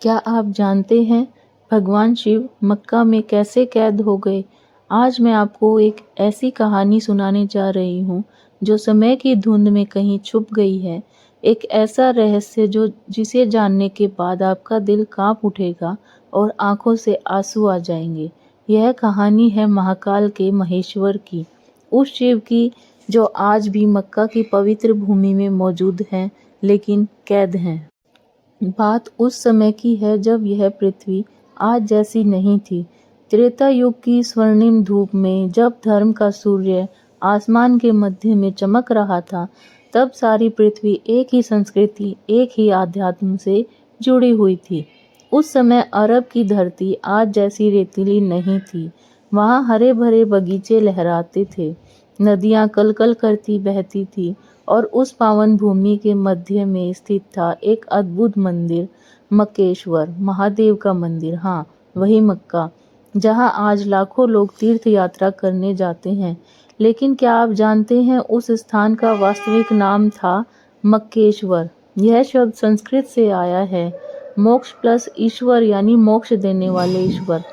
क्या आप जानते हैं भगवान शिव मक्का में कैसे कैद हो गए? आज मैं आपको एक ऐसी कहानी सुनाने जा रही हूँ जो समय की धुंध में कहीं छुप गई है। एक ऐसा रहस्य जो जिसे जानने के बाद आपका दिल कांप उठेगा और आंखों से आंसू आ जाएंगे। यह कहानी है महाकाल के महेश्वर की, उस शिव की जो आज भी मक्का की पवित्र भूमि में मौजूद हैं, लेकिन कैद हैं। बात उस समय की है जब यह पृथ्वी आज जैसी नहीं थी। त्रेता युग की स्वर्णिम धूप में जब धर्म का सूर्य आसमान के मध्य में चमक रहा था, तब सारी पृथ्वी एक ही संस्कृति, एक ही आध्यात्म से जुड़ी हुई थी। उस समय अरब की धरती आज जैसी रेतीली नहीं थी। वहाँ हरे भरे बगीचे लहराते थे, नदियाँ कलकल करती बहती थी और उस पावन भूमि के मध्य में स्थित था एक अद्भुत मंदिर, मक्केश्वर महादेव का मंदिर। हाँ, वही मक्का, जहाँ आज लाखों लोग तीर्थ यात्रा करने जाते हैं। लेकिन क्या आप जानते हैं उस स्थान का वास्तविक नाम था मक्केश्वर। यह शब्द संस्कृत से आया है। मोक्ष प्लस ईश्वर यानी मोक्ष देने वाले ईश्वर।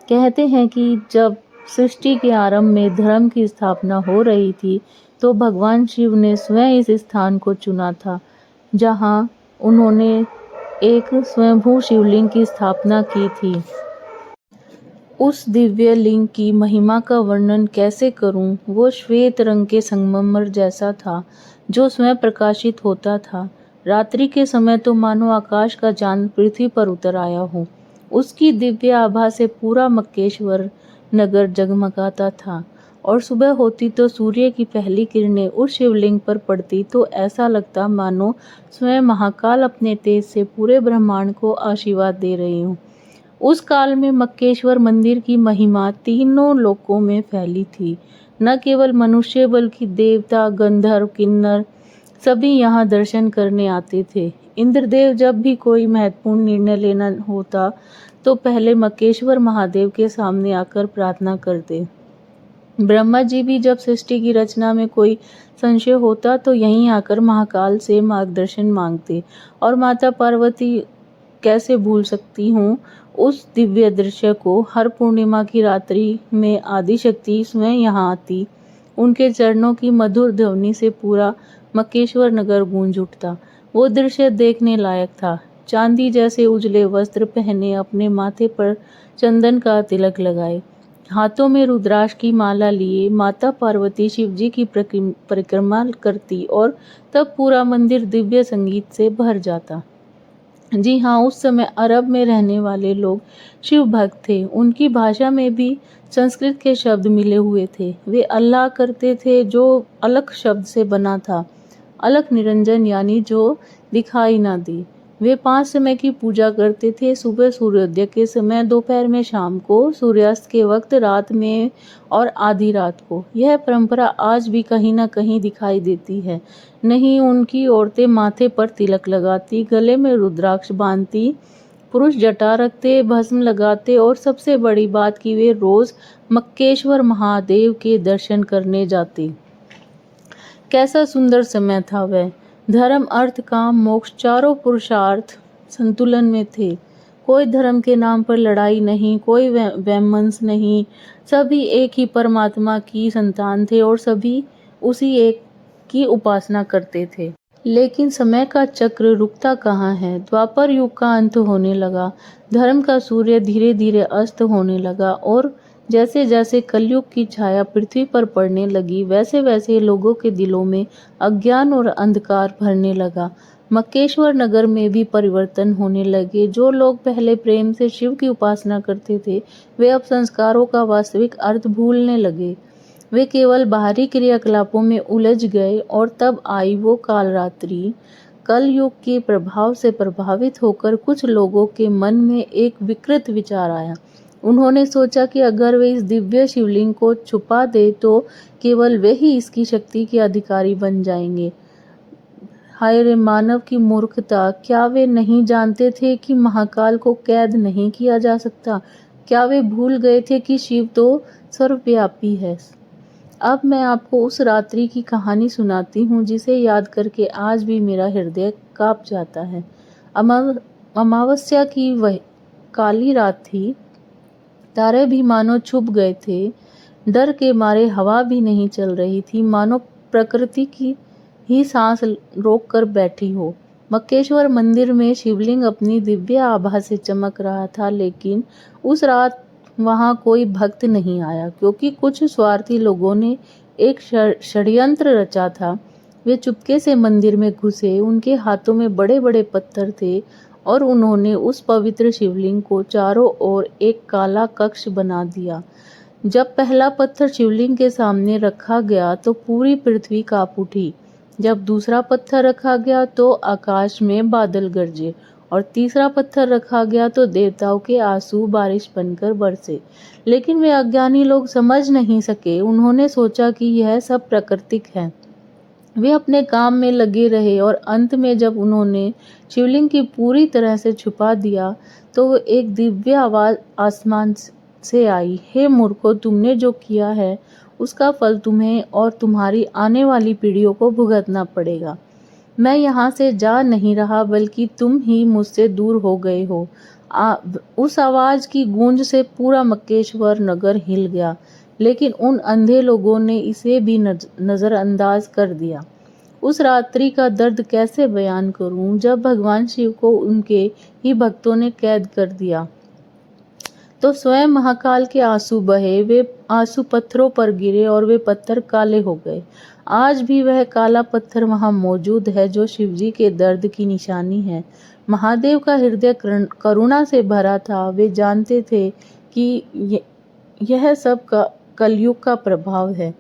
कहते हैं कि जब सृष्टि के आरंभ में धर्म की स्थापना हो रही थी, तो भगवान शिव ने स्वयं इस स्थान को चुना था, जहां उन्होंने एक स्वयंभू शिवलिंग की स्थापना की थी। उस दिव्य लिंग की महिमा का वर्णन कैसे करूं? वो श्वेत रंग के संगमरमर जैसा था, जो स्वयं प्रकाशित होता था। रात्रि के समय तो मानो आकाश का चांद पृथ्वी पर उतर आया हो। उसकी दिव्य आभा से पूरा मक्केश्वर नगर जगमगाता था, और सुबह होती तो सूर्य की पहली किरणें उस शिवलिंग पर पड़ती तो ऐसा लगता मानो स्वयं महाकाल अपने तेज से पूरे ब्रह्मांड को आशीर्वाद दे रही हूँ। उस काल में मक्केश्वर मंदिर की महिमा तीनों लोकों में फैली थी। न केवल मनुष्य बल्कि देवता, गंधर्व, किन्नर सभी यहाँ दर्शन करने आते थे। इंद्रदेव जब भी कोई महत्वपूर्ण निर्णय लेना होता तो पहले मक्केश्वर महादेव के सामने आकर प्रार्थना करते। ब्रह्मा जी भी जब सृष्टि की रचना में कोई संशय होता तो यहीं आकर महाकाल से मार्गदर्शन मांगते। और माता पार्वती, कैसे भूल सकती हूँ उस दिव्य दृश्य को। हर पूर्णिमा की रात्रि में आदिशक्ति स्वयं यहाँ आती। उनके चरणों की मधुर ध्वनि से पूरा मक्केश्वर नगर गूंज उठता। वो दृश्य देखने लायक था। चांदी जैसे उजले वस्त्र पहने, अपने माथे पर चंदन का तिलक लगाए, हाथों में रुद्राक्ष की माला लिए माता पार्वती शिव जी की परिक्रमा करती, और तब पूरा मंदिर दिव्य संगीत से भर जाता। जी हाँ, उस समय अरब में रहने वाले लोग शिव भक्त थे। उनकी भाषा में भी संस्कृत के शब्द मिले हुए थे। वे अल्लाह करते थे, जो अलख शब्द से बना था। अलख निरंजन यानी जो दिखाई ना दे। वे 5 समय की पूजा करते थे, सुबह सूर्योदय के समय, दोपहर में, शाम को, सूर्यास्त के वक्त, रात में और आधी रात को। यह परंपरा आज भी कहीं ना कहीं दिखाई देती है। नहीं, उनकी औरतें माथे पर तिलक लगाती, गले में रुद्राक्ष बांधती, पुरुष जटा रखते, भस्म लगाते, और सबसे बड़ी बात कि वे रोज मक्केश्वर महादेव के दर्शन करने जाते। कैसा सुंदर समय था वह। धर्म, अर्थ, काम, मोक्ष चारों पुरुषार्थ संतुलन में थे। कोई धर्म के नाम पर लड़ाई नहीं, कोई वैमनस्य नहीं। सभी एक ही परमात्मा की संतान थे और सभी उसी एक की उपासना करते थे। लेकिन समय का चक्र रुकता कहाँ है। द्वापर युग का अंत होने लगा, धर्म का सूर्य धीरे धीरे अस्त होने लगा, और जैसे जैसे कलयुग की छाया पृथ्वी पर पड़ने लगी, वैसे वैसे लोगों के दिलों में अज्ञान और अंधकार भरने लगा। मक्केश्वर नगर में भी परिवर्तन होने लगे। जो लोग पहले प्रेम से शिव की उपासना करते थे, वे अब संस्कारों का वास्तविक अर्थ भूलने लगे। वे केवल बाहरी क्रियाकलापों में उलझ गए। और तब आई वो कालरात्रि। कल युग के प्रभाव से प्रभावित होकर कुछ लोगों के मन में एक विकृत विचार आया। उन्होंने सोचा कि अगर वे इस दिव्य शिवलिंग को छुपा दे तो केवल वे ही इसकी शक्ति के अधिकारी बन जाएंगे। हाय रे मानव की मूर्खता! क्या वे नहीं जानते थे कि महाकाल को कैद नहीं किया जा सकता? क्या वे भूल गए थे कि शिव तो सर्वव्यापी है? अब मैं आपको उस रात्रि की कहानी सुनाती हूँ जिसे याद करके आज भी मेरा हृदय कांप जाता है। अमावस्या की वह काली रात थी। तारे भी मानो छुप गए थे। डर के मारे हवा भी नहीं चल रही थी, मानो प्रकृति की ही सांस रोक कर बैठी हो। मक्केश्वर मंदिर में शिवलिंग अपनी दिव्य आभा से चमक रहा था, लेकिन उस रात वहां कोई भक्त नहीं आया, क्योंकि कुछ स्वार्थी लोगों ने एक षड्यंत्र रचा था। वे चुपके से मंदिर में घुसे, उनके हाथों में बड़े बड़े पत्थर थे और उन्होंने उस पवित्र शिवलिंग को चारों ओर एक काला कक्ष बना दिया। जब पहला पत्थर शिवलिंग के सामने रखा गया तो पूरी पृथ्वी कांप उठी। जब दूसरा पत्थर रखा गया तो आकाश में बादल गरजे और तीसरा पत्थर रखा गया तो देवताओं के आंसू बारिश बनकर बरसे। लेकिन वे अज्ञानी लोग समझ नहीं सके। उन्होंने सोचा कि यह सब प्राकृतिक है। वे अपने काम में लगे रहे और अंत में जब उन्होंने शिवलिंग की पूरी तरह से छुपा दिया तो एक दिव्य आवाज आसमान से आई, हे मूर्खों, तुमने जो किया है उसका फल तुम्हें और तुम्हारी आने वाली पीढ़ियों को भुगतना पड़ेगा। मैं यहाँ से जा नहीं रहा, बल्कि तुम ही मुझसे दूर हो गए हो। उस आवाज की गूंज से पूरा मक्केश्वर नगर हिल गया, लेकिन उन अंधे लोगों ने इसे भी नजरअंदाज कर दिया। उस रात्रि का दर्द कैसे बयान करूं, जब भगवान शिव को उनके ही भक्तों ने कैद कर दिया तो स्वयं महाकाल के आंसू बहे। वे आंसू पत्थरों पर गिरे और वे पत्थर काले हो गए। आज भी वह काला पत्थर वहां मौजूद है जो शिवजी के दर्द की निशानी है। महादेव का हृदय करुणा से भरा था। वे जानते थे कि यह सब कलयुग का प्रभाव है।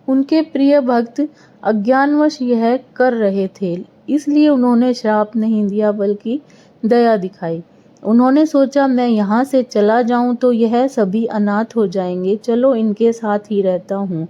उनके प्रिय भक्त अज्ञानवश यह कर रहे थे, इसलिए उन्होंने श्राप नहीं दिया बल्कि दया दिखाई। उन्होंने सोचा, मैं यहाँ से चला जाऊं तो यह सभी अनाथ हो जाएंगे, चलो इनके साथ ही रहता हूँ।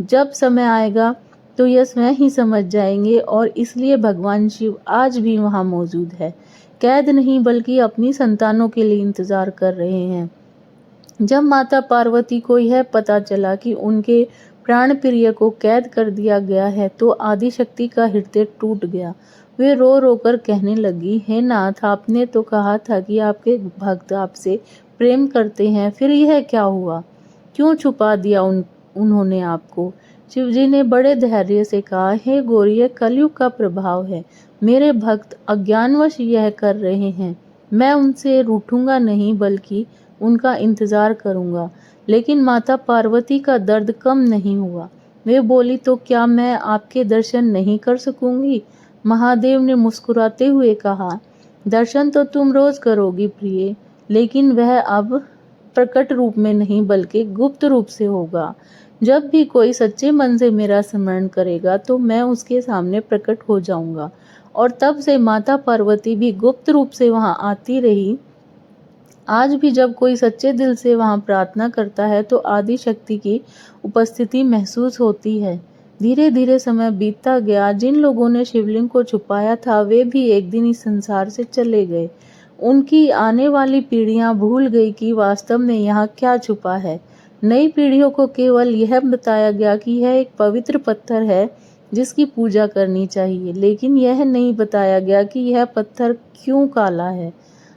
जब समय आएगा तो यह स्वयं ही समझ जाएंगे। और इसलिए भगवान शिव आज भी वहाँ मौजूद है, कैद नहीं बल्कि अपनी संतानों के लिए इंतजार कर रहे हैं। जब माता पार्वती को यह पता चला कि उनके प्राण प्रिय को कैद कर दिया गया है तो आदिशक्ति का हृदय टूट गया। वे रो रो कर कहने लगी, हे नाथ, आपने तो कहा था कि आपके भक्त आपसे प्रेम करते हैं, फिर यह क्या हुआ? क्यों छुपा दिया उन्होंने आपको? शिवजी ने बड़े धैर्य से कहा, हे गौरी, यह कलयुग का प्रभाव है। मेरे भक्त अज्ञानवश यह कर रहे हैं। मैं उनसे रूठूंगा नहीं बल्कि उनका इंतजार करूंगा। लेकिन माता पार्वती का दर्द कम नहीं हुआ। वे बोली, तो क्या मैं आपके दर्शन नहीं कर सकूंगी? महादेव ने मुस्कुराते हुए कहा, दर्शन तो तुम रोज करोगी प्रिय, लेकिन वह अब प्रकट रूप में नहीं बल्कि गुप्त रूप से होगा। जब भी कोई सच्चे मन से मेरा स्मरण करेगा तो मैं उसके सामने प्रकट हो जाऊंगा। और तब से माता पार्वती भी गुप्त रूप से वहां आती रही। आज भी जब कोई सच्चे दिल से वहां प्रार्थना करता है तो आदि शक्ति की उपस्थिति महसूस होती है। धीरे धीरे समय बीतता गया। जिन लोगों ने शिवलिंग को छुपाया था वे भी एक दिन इस संसार से चले गए। उनकी आने वाली पीढ़ियां भूल गई कि वास्तव में यहाँ क्या छुपा है। नई पीढ़ियों को केवल यह बताया गया कि यह एक पवित्र पत्थर है जिसकी पूजा करनी चाहिए, लेकिन यह नहीं बताया गया कि यह पत्थर क्यों काला है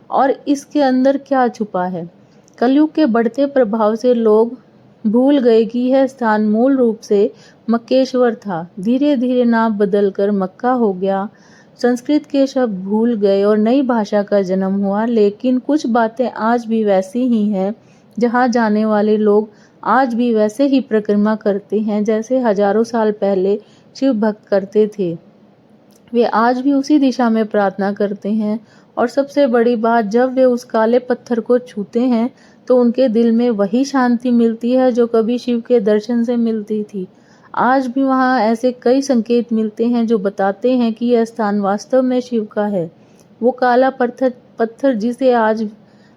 और इसके अंदर क्या छुपा है। कलयुग के बढ़ते प्रभाव से लोग भूल गए कि यह स्थान मूल रूप से मक्केश्वर था। धीरे धीरे नाम बदलकर मक्का हो गया। संस्कृत के शब्द भूल गए और नई भाषा का जन्म हुआ, लेकिन कुछ बातें आज भी वैसी ही हैं। जहां जाने वाले लोग आज भी वैसे ही परिक्रमा करते हैं जैसे हजारों साल पहले शिव भक्त करते थे। वे आज भी उसी दिशा में प्रार्थना करते हैं और सबसे बड़ी बात, जब वे उस काले पत्थर को छूते हैं तो उनके दिल में वही शांति मिलती है जो कभी शिव के दर्शन से मिलती थी। आज भी वहां ऐसे कई संकेत मिलते हैं जो बताते हैं कि यह स्थान वास्तव में शिव का है। वो काला पत्थर जिसे आज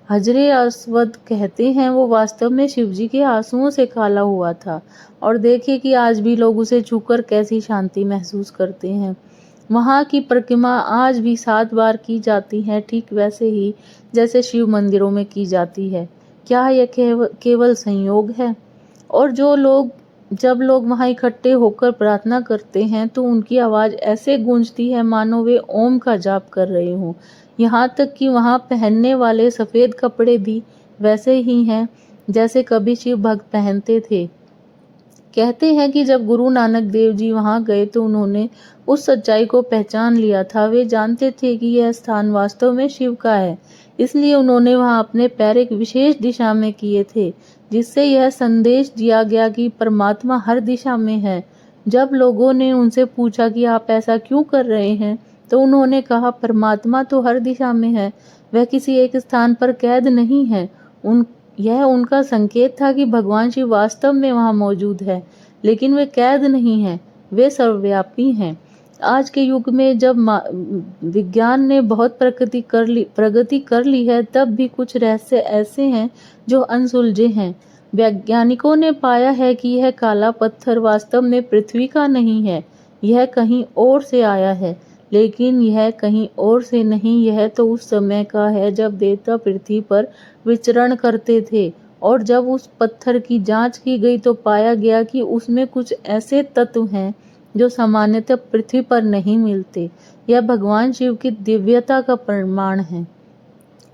हजरे अस्वद कहते हैं, वो वास्तव में शिवजी के आंसुओं से काला हुआ था। और देखिए कि आज भी लोग उसे छूकर कैसी शांति महसूस करते हैं। वहाँ की परिक्रमा आज भी 7 बार की जाती है, ठीक वैसे ही जैसे शिव मंदिरों में की जाती है। क्या यह केवल संयोग है? और जब लोग वहाँ इकट्ठे होकर प्रार्थना करते हैं तो उनकी आवाज ऐसे गूंजती है मानो वे ओम का जाप कर रहे हों। यहाँ तक कि वहाँ पहनने वाले सफ़ेद कपड़े भी वैसे ही हैं जैसे कभी शिव भक्त पहनते थे। कहते हैं कि जब गुरु नानक देव जी वहाँ गए तो उन्होंने उस सच्चाई को पहचान लिया था। वे जानते थे कि यह स्थान वास्तव में शिव का है, इसलिए उन्होंने वहाँ अपने पैर एक विशेष दिशा में किए थे, जिससे यह संदेश दिया गया कि परमात्मा हर दिशा में है। जब लोगों ने उनसे पूछा कि आप ऐसा क्यों कर रहे हैं, तो उन्होंने कहा, परमात्मा तो हर दिशा में है, वह किसी एक स्थान पर कैद नहीं है। यह उनका संकेत था कि भगवान शिव वास्तव में वहाँ मौजूद है, लेकिन वे कैद नहीं हैं, वे सर्वव्यापी हैं। आज के युग में जब विज्ञान ने बहुत प्रगति कर ली है, तब भी कुछ रहस्य ऐसे हैं जो अनसुलझे हैं। वैज्ञानिकों ने पाया है कि यह काला पत्थर वास्तव में पृथ्वी का नहीं है, यह कहीं और से आया है। लेकिन यह कहीं और से नहीं, यह तो उस समय का है जब देवता पृथ्वी पर विचरण करते थे, और जब उस पत्थर की जांच की गई तो पाया गया कि उसमें कुछ ऐसे तत्व हैं जो सामान्यतः पृथ्वी पर नहीं मिलते। यह भगवान शिव की दिव्यता का प्रमाण है।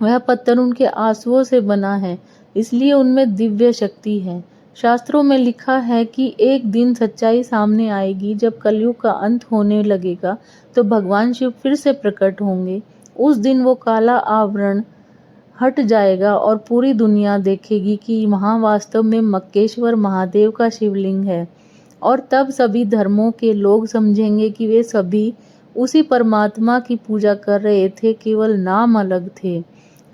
वह पत्थर उनके आंसुओं से बना है, इसलिए उनमें दिव्य शक्ति है। शास्त्रों में लिखा है कि एक दिन सच्चाई सामने आएगी, जब कलयुग का अंत होने लगेगा तो भगवान शिव फिर से प्रकट होंगे। उस दिन वो काला आवरण हट जाएगा और पूरी दुनिया देखेगी कि वहाँ वास्तव में मक्केश्वर महादेव का शिवलिंग है। और तब सभी धर्मों के लोग समझेंगे कि वे सभी उसी परमात्मा की पूजा कर रहे थे, केवल नाम अलग थे,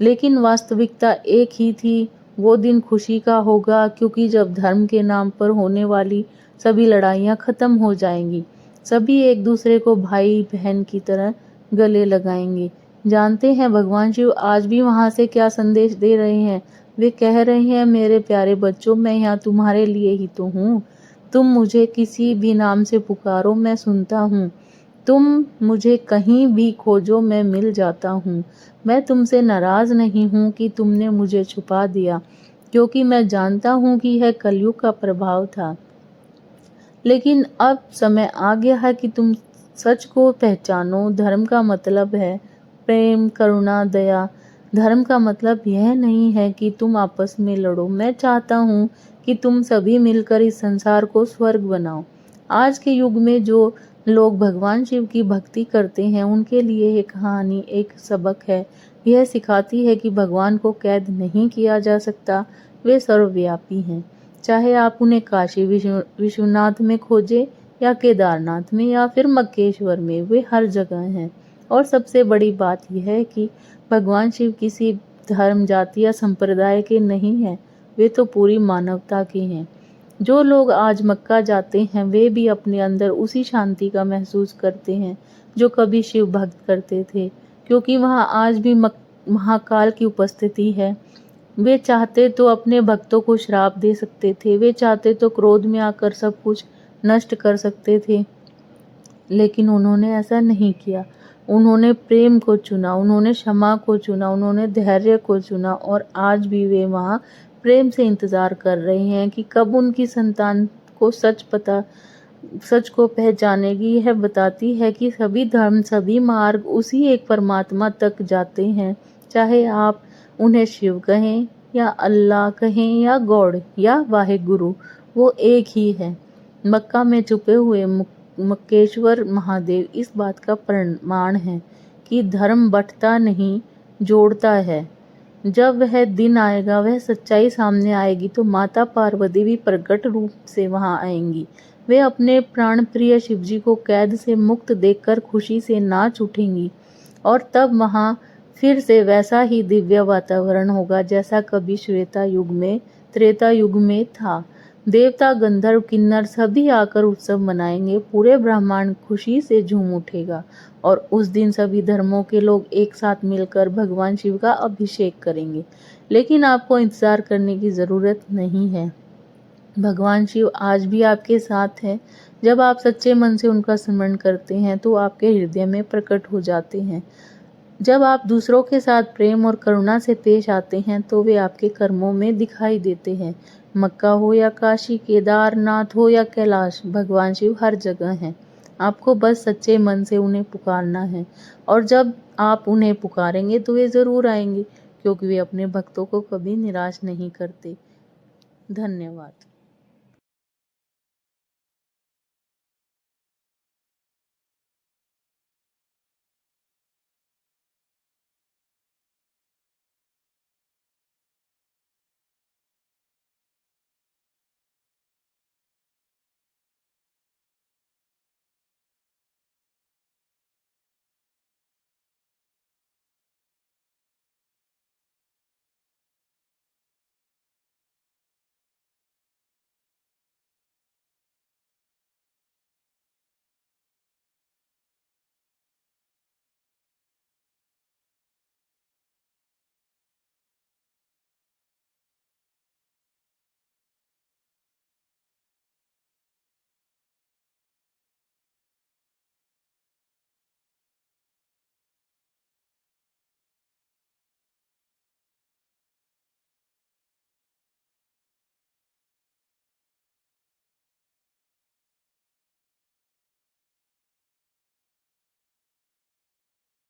लेकिन वास्तविकता एक ही थी। वो दिन खुशी का होगा, क्योंकि जब धर्म के नाम पर होने वाली सभी लड़ाइयाँ खत्म हो जाएंगी, सभी एक दूसरे को भाई बहन की तरह गले लगाएंगे। जानते हैं भगवान शिव आज भी वहाँ से क्या संदेश दे रहे हैं? वे कह रहे हैं, मेरे प्यारे बच्चों, मैं यहाँ तुम्हारे लिए ही तो हूँ। तुम मुझे किसी भी नाम से पुकारो, मैं सुनता हूँ। तुम मुझे कहीं भी खोजो, मैं मिल जाता हूँ। मैं तुमसे नाराज नहीं हूँ कि तुमने मुझे छुपा दिया, क्योंकि मैं जानता हूँ कि यह कलयुग का प्रभाव था। लेकिन अब समय आ गया है कि तुम सच को पहचानो। धर्म का मतलब है प्रेम, करुणा, दया। धर्म का मतलब यह नहीं है कि तुम आपस में लड़ो। मैं चाहता हूँ कि तुम सभी मिलकर इस संसार को स्वर्ग बनाओ। आज के युग में जो लोग भगवान शिव की भक्ति करते हैं, उनके लिए ये कहानी एक सबक है। यह सिखाती है कि भगवान को कैद नहीं किया जा सकता, वे सर्वव्यापी हैं। चाहे आप उन्हें काशी विश्वनाथ में खोजें, या केदारनाथ में, या फिर मक्केश्वर में, वे हर जगह हैं। और सबसे बड़ी बात यह है कि भगवान शिव किसी धर्म, जाति या संप्रदाय के नहीं हैं, वे तो पूरी मानवता के हैं। जो लोग आज मक्का जाते हैं, वे भी अपने अंदर उसी शांति का महसूस करते हैं जो कभी शिव भक्त करते थे, क्योंकि वहाँ आज भी महाकाल की उपस्थिति है। वे चाहते तो अपने भक्तों को श्राप दे सकते थे, वे चाहते तो क्रोध में आकर सब कुछ नष्ट कर सकते थे, लेकिन उन्होंने ऐसा नहीं किया। उन्होंने प्रेम को चुना, उन्होंने क्षमा को चुना, उन्होंने धैर्य को चुना, और आज भी वे वहाँ प्रेम से इंतजार कर रहे हैं कि कब उनकी संतान को सच को पहचानेगी। यह बताती है कि सभी धर्म, सभी मार्ग उसी एक परमात्मा तक जाते हैं। चाहे आप उन्हें शिव कहें, या अल्लाह कहें, या गॉड, या वाहेगुरु, वो एक ही है। मक्का में छुपे हुए मक्केश्वर महादेव इस बात का प्रमाण है कि धर्म बंटता नहीं, जोड़ता है। जब वह दिन आएगा, वह सच्चाई सामने आएगी, तो माता पार्वती भी प्रकट रूप से वहां आएंगी। वे अपने प्राण प्रिय शिवजी को कैद से मुक्त देखकर खुशी से नाच उठेंगी, और तब वहां फिर से वैसा ही दिव्य वातावरण होगा जैसा कभी त्रेता युग में था। देवता, गंधर्व, किन्नर सभी आकर उत्सव मनाएंगे। पूरे ब्रह्मांड खुशी से झूम उठेगा, और उस दिन सभी धर्मों के लोग एक साथ मिलकर भगवान शिव का अभिषेक करेंगे। लेकिन आपको इंतजार करने की जरूरत नहीं है। भगवान शिव आज भी आपके साथ है। जब आप सच्चे मन से उनका स्मरण करते हैं तो आपके हृदय में प्रकट हो जाते हैं। जब आप दूसरों के साथ प्रेम और करुणा से पेश आते हैं तो वे आपके कर्मों में दिखाई देते हैं। मक्का हो या काशी, केदारनाथ हो या कैलाश, भगवान शिव हर जगह हैं। आपको बस सच्चे मन से उन्हें पुकारना है और जब आप उन्हें पुकारेंगे तो वे ज़रूर आएंगे, क्योंकि वे अपने भक्तों को कभी निराश नहीं करते। धन्यवाद।